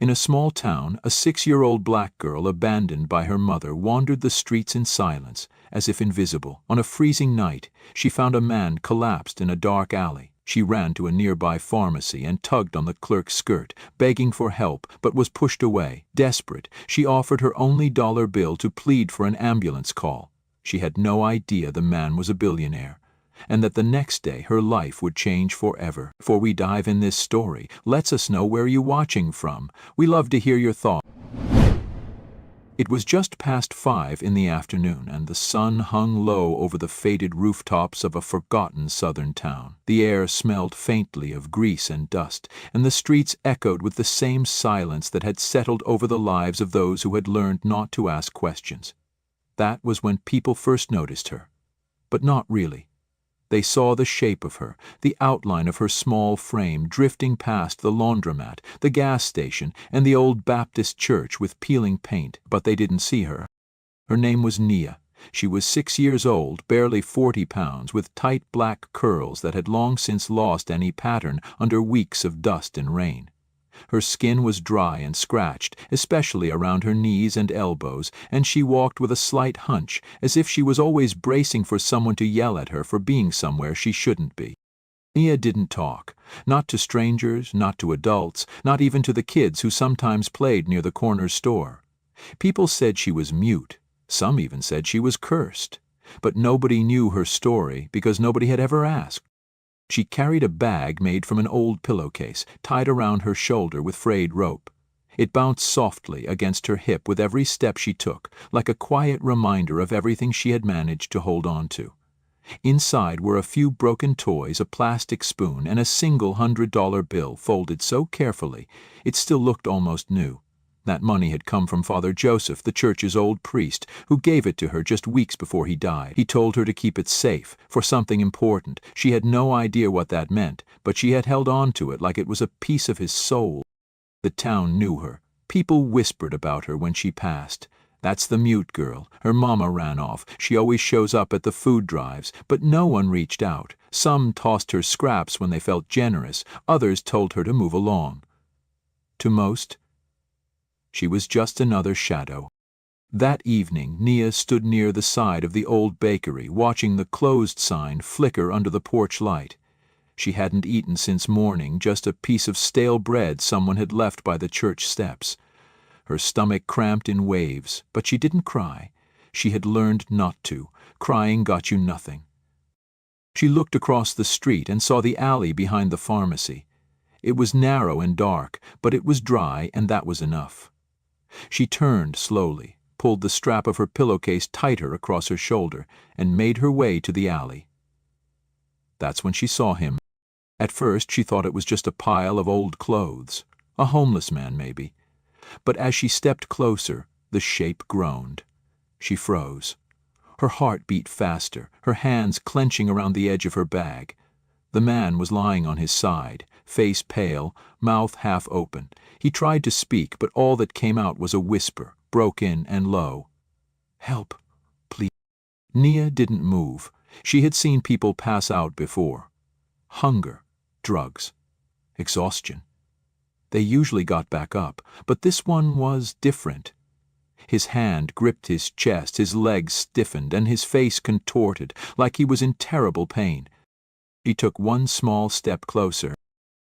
In a small town, a 6-year-old black girl abandoned by her mother wandered the streets in silence, as if invisible. On a freezing night, she found a man collapsed in a dark alley. She ran to a nearby pharmacy and tugged on the clerk's skirt, begging for help, but was pushed away. Desperate, she offered her only dollar bill to plead for an ambulance call. She had no idea the man was a billionaire, and that the next day her life would change forever. Before we dive in this story, let us know where you're watching from. We love to hear your thoughts. It was just past 5 in the afternoon, and the sun hung low over the faded rooftops of a forgotten southern town. The air smelled faintly of grease and dust, and the streets echoed with the same silence that had settled over the lives of those who had learned not to ask questions. That was when people first noticed her. But not really. They saw the shape of her, the outline of her small frame drifting past the laundromat, the gas station, and the old Baptist church with peeling paint, but they didn't see her. Her name was Nia. She was 6 years old, barely 40 pounds, with tight black curls that had long since lost any pattern under weeks of dust and rain. Her skin was dry and scratched, especially around her knees and elbows, and she walked with a slight hunch, as if she was always bracing for someone to yell at her for being somewhere she shouldn't be. Nia didn't talk, not to strangers, not to adults, not even to the kids who sometimes played near the corner store. People said she was mute. Some even said she was cursed. But nobody knew her story because nobody had ever asked. She carried a bag made from an old pillowcase, tied around her shoulder with frayed rope. It bounced softly against her hip with every step she took, like a quiet reminder of everything she had managed to hold on to. Inside were a few broken toys, a plastic spoon, and a single $100 bill folded so carefully it still looked almost new. That money had come from Father Joseph, the church's old priest, who gave it to her just weeks before he died. He told her to keep it safe, for something important. She had no idea what that meant, but she had held on to it like it was a piece of his soul. The town knew her. People whispered about her when she passed. That's the mute girl. Her mama ran off. She always shows up at the food drives, but no one reached out. Some tossed her scraps when they felt generous. Others told her to move along. To most, she was just another shadow. That evening, Nia stood near the side of the old bakery, watching the closed sign flicker under the porch light. She hadn't eaten since morning, just a piece of stale bread someone had left by the church steps. Her stomach cramped in waves, but she didn't cry. She had learned not to. Crying got you nothing. She looked across the street and saw the alley behind the pharmacy. It was narrow and dark, but it was dry, and that was enough. She turned slowly, pulled the strap of her pillowcase tighter across her shoulder, and made her way to the alley. That's when she saw him. At first she thought it was just a pile of old clothes, a homeless man maybe. But as she stepped closer, the shape groaned. She froze. Her heart beat faster, her hands clenching around the edge of her bag. The man was lying on his side, face pale, mouth half open. He tried to speak, but all that came out was a whisper, broken and low. "Help, please." Nia didn't move. She had seen people pass out before. Hunger, drugs, exhaustion. They usually got back up, but this one was different. His hand gripped his chest, his legs stiffened, and his face contorted, like he was in terrible pain. He took one small step closer.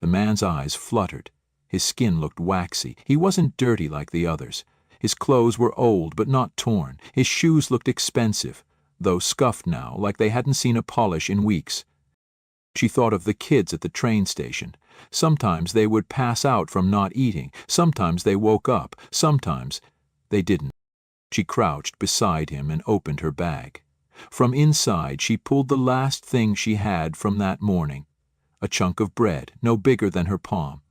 The man's eyes fluttered. His skin looked waxy. He wasn't dirty like the others. His clothes were old but not torn. His shoes looked expensive, though scuffed now, like they hadn't seen a polish in weeks. She thought of the kids at the train station. Sometimes they would pass out from not eating. Sometimes they woke up. Sometimes they didn't. She crouched beside him and opened her bag. From inside she pulled the last thing she had from that morning, a chunk of bread no bigger than her palm.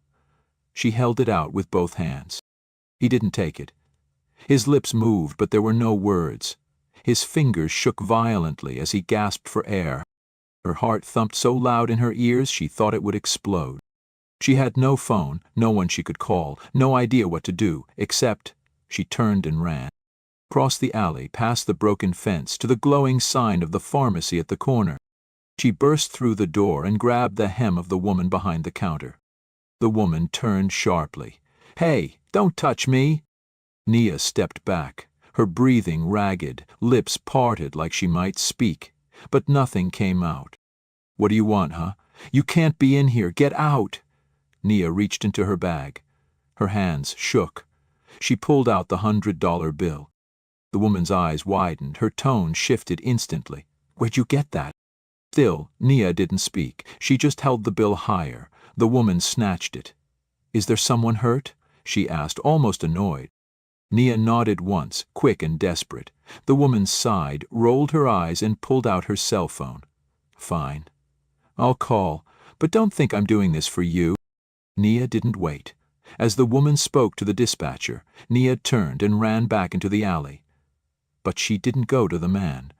She held it out with both hands. He didn't take it. His lips moved, but there were no words. His fingers shook violently as he gasped for air. Her heart thumped so loud in her ears she thought it would explode. She had no phone, no one she could call, no idea what to do, except she turned and ran. Across the alley, past the broken fence, to the glowing sign of the pharmacy at the corner. She burst through the door and grabbed the hem of the woman behind the counter. The woman turned sharply. "Hey, Don't touch me!" Nia stepped back, her breathing ragged, lips parted like she might speak, but nothing came out. "What do you want, huh? You can't be in here. Get out!" Nia reached into her bag. Her hands shook. She pulled out the $100 bill. The woman's eyes widened, her tone shifted instantly. "Where'd you get that?" Still, Nia didn't speak. She just held the bill higher. The woman snatched it. "Is there someone hurt?" she asked, almost annoyed. Nia nodded once, quick and desperate. The woman sighed, rolled her eyes, and pulled out her cell phone. "Fine. I'll call, but don't think I'm doing this for you." Nia didn't wait. As the woman spoke to the dispatcher, Nia turned and ran back into the alley. But she didn't go to the man.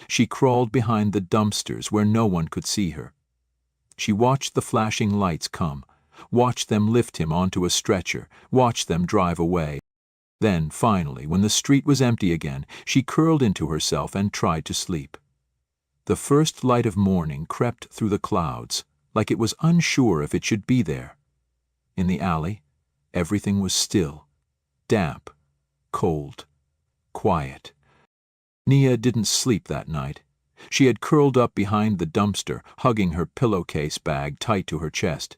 She crawled behind the dumpsters where no one could see her. She watched the flashing lights come, watched them lift him onto a stretcher, watched them drive away. Then, finally, when the street was empty again, she curled into herself and tried to sleep. The first light of morning crept through the clouds, like it was unsure if it should be there. In the alley, everything was still, damp, cold, quiet. Nia didn't sleep that night. She had curled up behind the dumpster, hugging her pillowcase bag tight to her chest.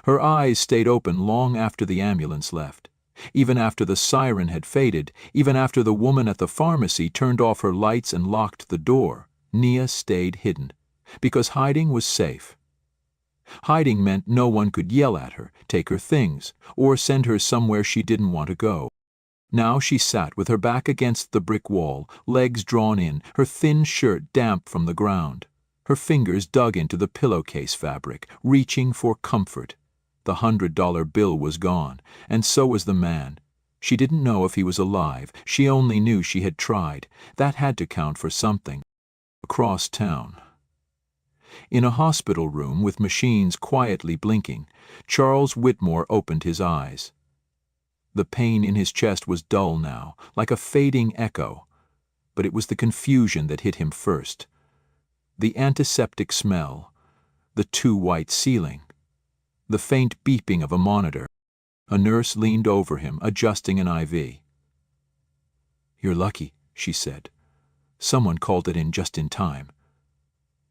Her eyes stayed open long after the ambulance left. Even after the siren had faded, even after the woman at the pharmacy turned off her lights and locked the door, Nia stayed hidden, because hiding was safe. Hiding meant no one could yell at her, take her things, or send her somewhere she didn't want to go. Now she sat with her back against the brick wall, legs drawn in, her thin shirt damp from the ground. Her fingers dug into the pillowcase fabric, reaching for comfort. The $100 bill was gone, and so was the man. She didn't know if he was alive. She only knew she had tried. That had to count for something. Across town. In a hospital room with machines quietly blinking, Charles Whitmore opened his eyes. The pain in his chest was dull now, like a fading echo, but it was the confusion that hit him first. The antiseptic smell, the too white ceiling, the faint beeping of a monitor. A nurse leaned over him, adjusting an IV. "You're lucky," she said. "Someone called it in just in time."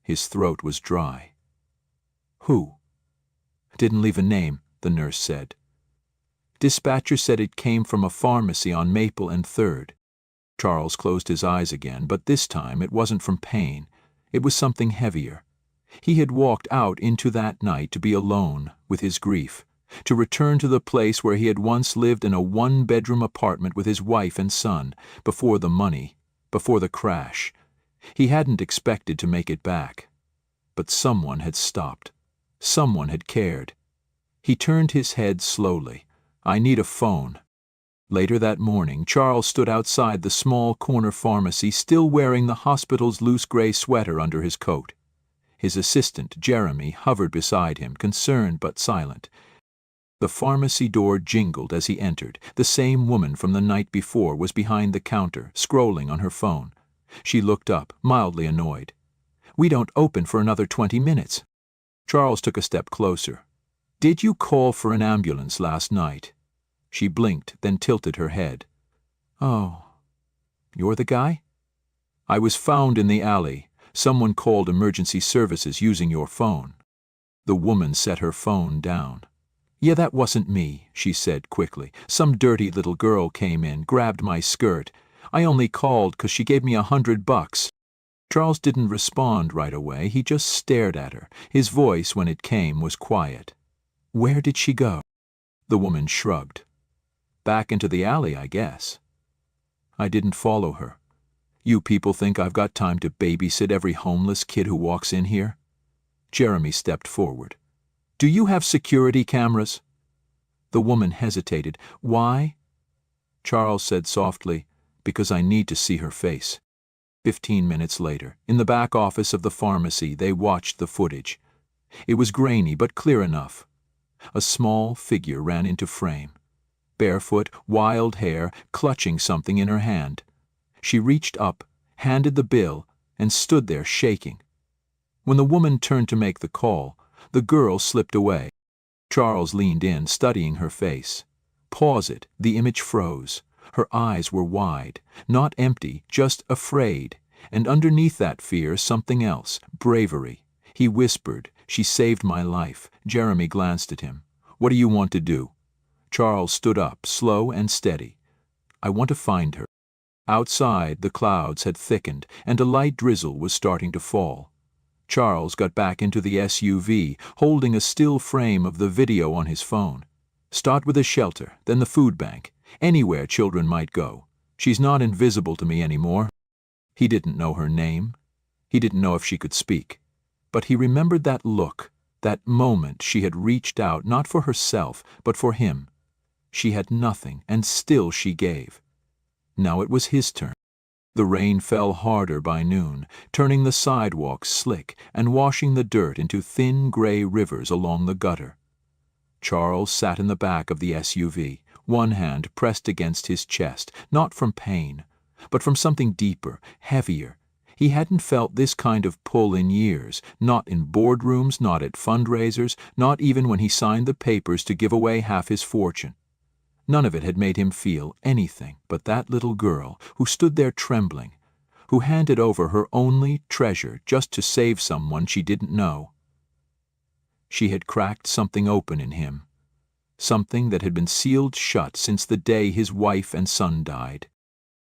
His throat was dry. "Who?" "Didn't leave a name," the nurse said. "Dispatcher said it came from a pharmacy on Maple and 3rd. Charles closed his eyes again, but this time it wasn't from pain. It was something heavier. He had walked out into that night to be alone with his grief, to return to the place where he had once lived in a one-bedroom apartment with his wife and son, before the money, before the crash. He hadn't expected to make it back. But someone had stopped. Someone had cared. He turned his head slowly. "I need a phone." Later that morning, Charles stood outside the small corner pharmacy, still wearing the hospital's loose gray sweater under his coat. His assistant, Jeremy, hovered beside him, concerned but silent. The pharmacy door jingled as he entered. The same woman from the night before was behind the counter, scrolling on her phone. She looked up, mildly annoyed. "We don't open for another 20 minutes. Charles took a step closer. "Did you call for an ambulance last night?" She blinked, then tilted her head. "Oh, you're the guy?" "I was found in the alley. Someone called emergency services using your phone." The woman set her phone down. "Yeah, that wasn't me," she said quickly. "Some dirty little girl came in, grabbed my skirt. I only called 'cause she gave me $100. Charles didn't respond right away. He just stared at her. His voice, when it came, was quiet. "Where did she go?" The woman shrugged. "Back into the alley, I guess." "I didn't follow her. You people think I've got time to babysit every homeless kid who walks in here?" Jeremy stepped forward. "Do you have security cameras?" The woman hesitated. "Why?" Charles said softly, "Because I need to see her face." 15 minutes later, in the back office of the pharmacy, they watched the footage. It was grainy but clear enough. A small figure ran into frame. Barefoot, wild hair, clutching something in her hand. She reached up, handed the bill, and stood there shaking. When the woman turned to make the call, the girl slipped away. Charles leaned in, studying her face. Pause it. The image froze. Her eyes were wide, not empty, just afraid. And underneath that fear, something else, bravery. He whispered, "She saved my life." Jeremy glanced at him. "What do you want to do?" Charles stood up, slow and steady. "I want to find her." Outside, the clouds had thickened, and a light drizzle was starting to fall. Charles got back into the SUV, holding a still frame of the video on his phone. "Start with a shelter, then the food bank. Anywhere children might go. She's not invisible to me anymore." He didn't know her name. He didn't know if she could speak. But he remembered that look, that moment she had reached out not for herself, but for him. She had nothing, and still she gave. Now it was his turn. The rain fell harder by noon, turning the sidewalks slick and washing the dirt into thin gray rivers along the gutter. Charles sat in the back of the SUV, one hand pressed against his chest, not from pain, but from something deeper, heavier. He hadn't felt this kind of pull in years, not in boardrooms, not at fundraisers, not even when he signed the papers to give away half his fortune. None of it had made him feel anything but that little girl who stood there trembling, who handed over her only treasure just to save someone she didn't know. She had cracked something open in him, something that had been sealed shut since the day his wife and son died.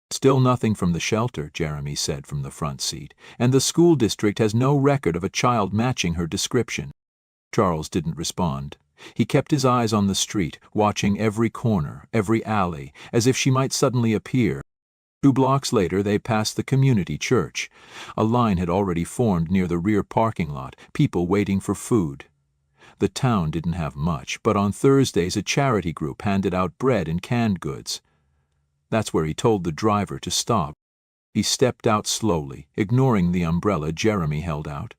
"Still nothing from the shelter," Jeremy said from the front seat, "and the school district has no record of a child matching her description." Charles didn't respond. He kept his eyes on the street, watching every corner, every alley, as if she might suddenly appear. 2 blocks later they passed the community church. A line had already formed near the rear parking lot, people waiting for food. The town didn't have much, but on Thursdays a charity group handed out bread and canned goods. That's where he told the driver to stop. He stepped out slowly, ignoring the umbrella Jeremy held out.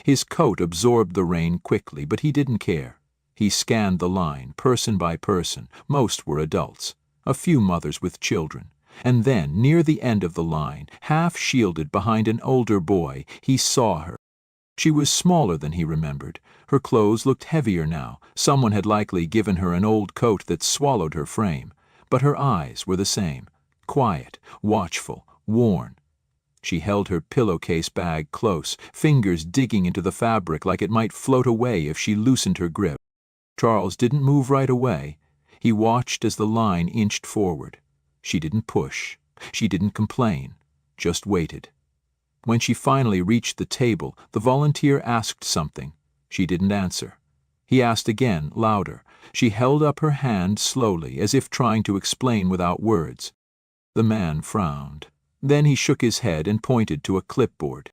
His coat absorbed the rain quickly, but he didn't care. He scanned the line, person by person. Most were adults, a few mothers with children. And then, near the end of the line, half shielded behind an older boy, he saw her. She was smaller than he remembered. Her clothes looked heavier now. Someone had likely given her an old coat that swallowed her frame. But her eyes were the same, quiet, watchful, worn. She held her pillowcase bag close, fingers digging into the fabric like it might float away if she loosened her grip. Charles didn't move right away. He watched as the line inched forward. She didn't push. She didn't complain. Just waited. When she finally reached the table, the volunteer asked something. She didn't answer. He asked again, louder. She held up her hand slowly, as if trying to explain without words. The man frowned. Then he shook his head and pointed to a clipboard.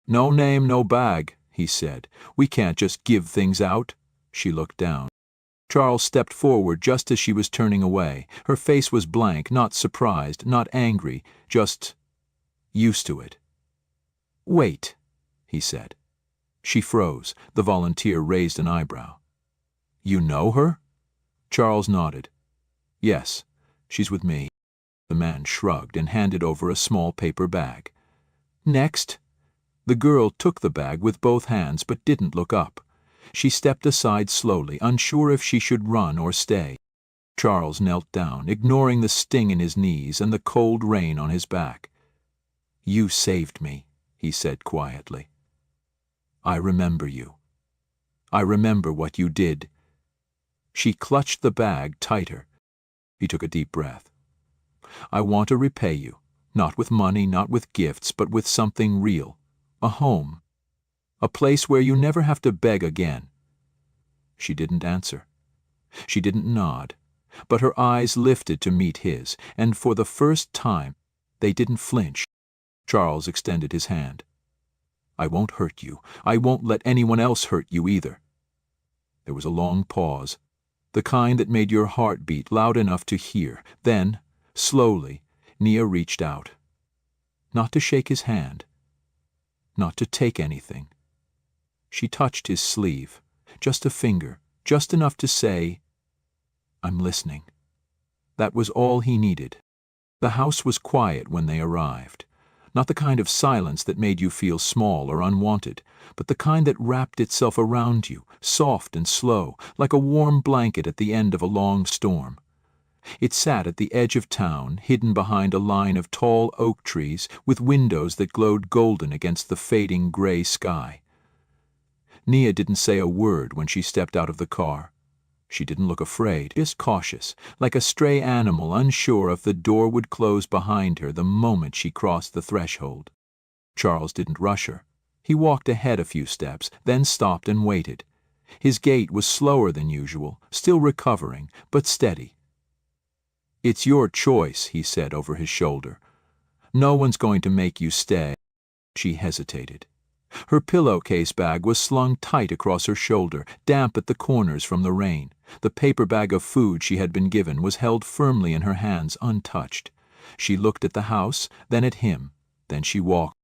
"No name, no bag," he said. "We can't just give things out." She looked down. Charles stepped forward just as she was turning away. Her face was blank, not surprised, not angry, just used to it. "Wait," he said. She froze. The volunteer raised an eyebrow. "You know her?" Charles nodded. "Yes, she's with me." The man shrugged and handed over a small paper bag. "Next." The girl took the bag with both hands but didn't look up. She stepped aside slowly, unsure if she should run or stay. Charles knelt down, ignoring the sting in his knees and the cold rain on his back. "You saved me," he said quietly. "I remember you. I remember what you did." She clutched the bag tighter. He took a deep breath. "I want to repay you, not with money, not with gifts, but with something real. A home. A place where you never have to beg again." She didn't answer. She didn't nod, but her eyes lifted to meet his, and for the first time they didn't flinch. Charles extended his hand. "I won't hurt you. I won't let anyone else hurt you either." There was a long pause, the kind that made your heart beat loud enough to hear. Then, slowly, Nia reached out. Not to shake his hand, not to take anything. She touched his sleeve, just a finger, just enough to say, "I'm listening." That was all he needed. The house was quiet when they arrived. Not the kind of silence that made you feel small or unwanted, but the kind that wrapped itself around you, soft and slow, like a warm blanket at the end of a long storm. It sat at the edge of town, hidden behind a line of tall oak trees with windows that glowed golden against the fading gray sky. Nia didn't say a word when she stepped out of the car. She didn't look afraid, just cautious, like a stray animal unsure if the door would close behind her the moment she crossed the threshold. Charles didn't rush her. He walked ahead a few steps, then stopped and waited. His gait was slower than usual, still recovering, but steady. "It's your choice," he said over his shoulder. "No one's going to make you stay." She hesitated. Her pillowcase bag was slung tight across her shoulder, damp at the corners from the rain. The paper bag of food she had been given was held firmly in her hands, untouched. She looked at the house, then at him, then she walked.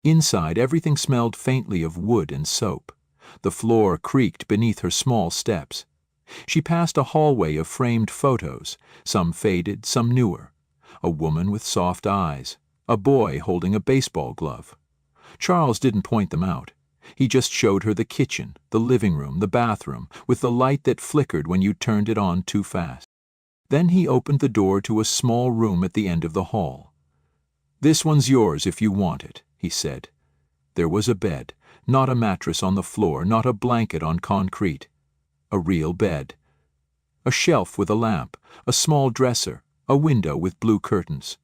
Inside, everything smelled faintly of wood and soap. The floor creaked beneath her small steps. She passed a hallway of framed photos, some faded, some newer. A woman with soft eyes, a boy holding a baseball glove. Charles didn't point them out. He just showed her the kitchen, the living room, the bathroom, with the light that flickered when you turned it on too fast. Then he opened the door to a small room at the end of the hall. "This one's yours if you want it," he said. There was a bed, not a mattress on the floor, not a blanket on concrete. A real bed. A shelf with a lamp, a small dresser, a window with blue curtains.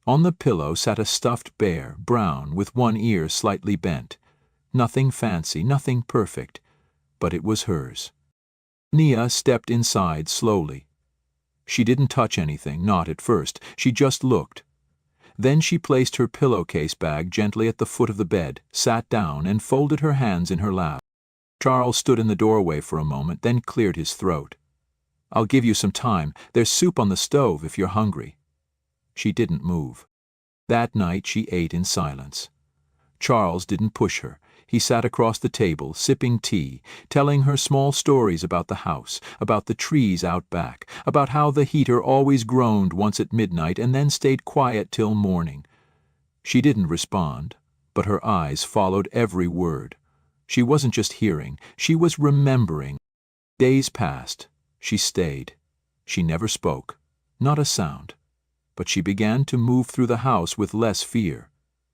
On the pillow sat a stuffed bear, brown, with one ear slightly bent. Nothing fancy, nothing perfect, but it was hers. Nia stepped inside slowly. She didn't touch anything, not at first. She just looked. Then she placed her pillowcase bag gently at the foot of the bed, sat down, and folded her hands in her lap. Charles stood in the doorway for a moment, then cleared his throat. "I'll give you some time. There's soup on the stove if you're hungry." She didn't move. That night she ate in silence. Charles didn't push her. He sat across the table, sipping tea, telling her small stories about the house, about the trees out back, about how the heater always groaned once at midnight and then stayed quiet till morning. She didn't respond, but her eyes followed every word. She wasn't just hearing, she was remembering. Days passed. She stayed. She never spoke, not a sound. But she began to move through the house with less fear.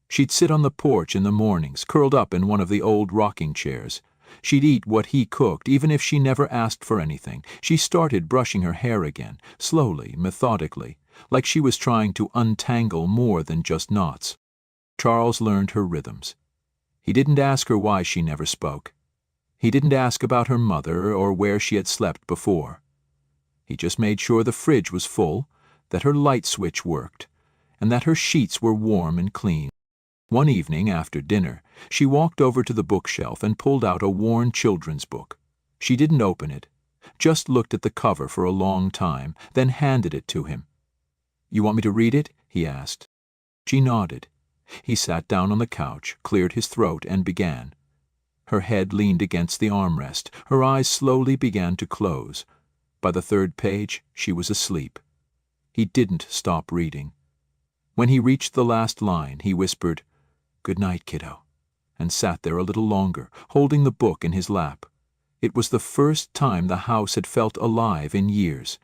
She'd sit on the porch in the mornings, curled up in one of the old rocking chairs. She'd eat what he cooked, even if she never asked for anything. She started brushing her hair again, slowly, methodically, like she was trying to untangle more than just knots. Charles learned her rhythms. He didn't ask her why she never spoke. He didn't ask about her mother or where she had slept before. He just made sure the fridge was full, that her light switch worked, and that her sheets were warm and clean. One evening after dinner, she walked over to the bookshelf and pulled out a worn children's book. She didn't open it, just looked at the cover for a long time, then handed it to him. "You want me to read it?" he asked. She nodded. He sat down on the couch, cleared his throat, and began. Her head leaned against the armrest. Her eyes slowly began to close. By the third page, she was asleep. He didn't stop reading. When he reached the last line, he whispered, "Good night, kiddo," and sat there a little longer, holding the book in his lap. It was the first time the house had felt alive in years.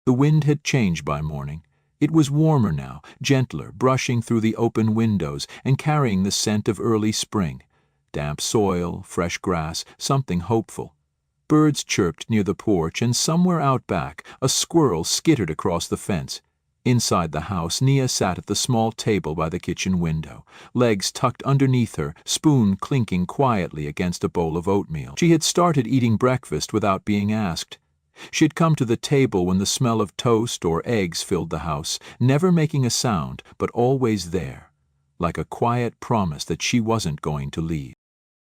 The wind had changed by morning. It was warmer now, gentler, brushing through the open windows and carrying the scent of early spring. Damp soil, fresh grass, something hopeful. Birds chirped near the porch, and somewhere out back, a squirrel skittered across the fence. Inside the house, Nia sat at the small table by the kitchen window, legs tucked underneath her, spoon clinking quietly against a bowl of oatmeal. She had started eating breakfast without being asked. She had come to the table when the smell of toast or eggs filled the house, never making a sound, but always there, like a quiet promise that she wasn't going to leave.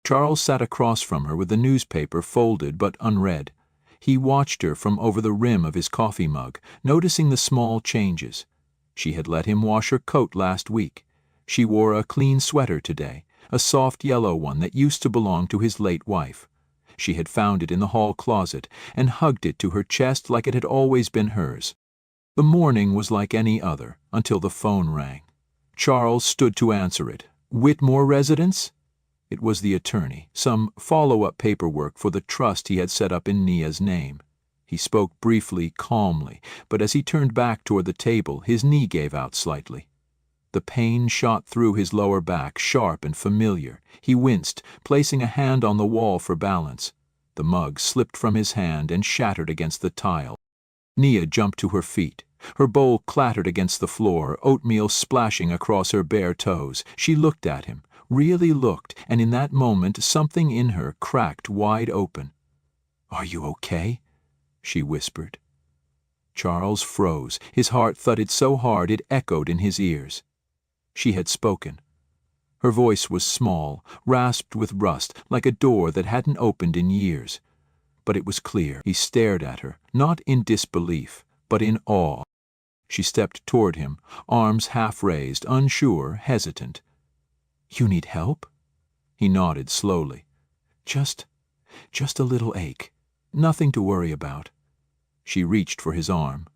Charles sat across from her with the newspaper folded but unread. He watched her from over the rim of his coffee mug, noticing the small changes. She had let him wash her coat last week. She wore a clean sweater today, a soft yellow one that used to belong to his late wife. She had found it in the hall closet and hugged it to her chest like it had always been hers. The morning was like any other, until the phone rang. Charles stood to answer it. "Whitmore residence?" It was the attorney, some follow-up paperwork for the trust he had set up in Nia's name. He spoke briefly, calmly, but as he turned back toward the table, his knee gave out slightly. The pain shot through his lower back, sharp and familiar. He winced, placing a hand on the wall for balance. The mug slipped from his hand and shattered against the tile. Nia jumped to her feet. Her bowl clattered against the floor, oatmeal splashing across her bare toes. She looked at him, really looked, and in that moment something in her cracked wide open. "Are you okay?" she whispered. Charles froze. His heart thudded so hard it echoed in his ears. She had spoken. Her voice was small, rasped with rust, like a door that hadn't opened in years. But it was clear. He stared at her, not in disbelief, but in awe. She stepped toward him, arms half raised, unsure, hesitant. "You need help?" He nodded slowly. Just a little ache. Nothing to worry about." She reached for his arm.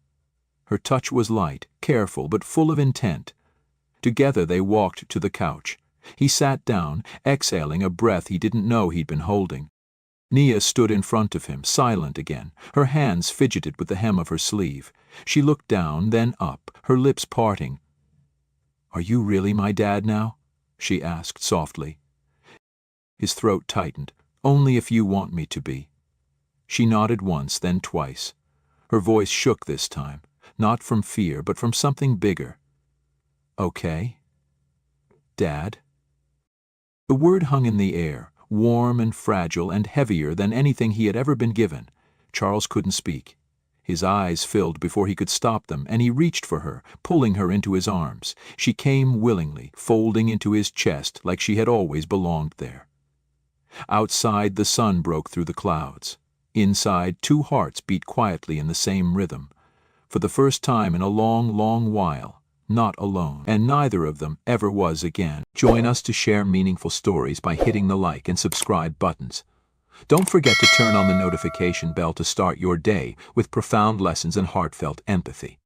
Her touch was light, careful, but full of intent. Together they walked to the couch. He sat down, exhaling a breath he didn't know he'd been holding. Nia stood in front of him, silent again. Her hands fidgeted with the hem of her sleeve. She looked down, then up, her lips parting. "Are you really my dad now?" she asked softly. His throat tightened. "Only if you want me to be." She nodded once, then twice. Her voice shook this time, not from fear, but from something bigger. "Okay, Dad?" The word hung in the air, warm and fragile and heavier than anything he had ever been given. Charles couldn't speak. His eyes filled before he could stop them, and he reached for her, pulling her into his arms. She came willingly, folding into his chest like she had always belonged there. Outside, the sun broke through the clouds. Inside, two hearts beat quietly in the same rhythm. For the first time in a long, long while, not alone, and neither of them ever was again. Join us to share meaningful stories by hitting the like and subscribe buttons. Don't forget to turn on the notification bell to start your day with profound lessons and heartfelt empathy.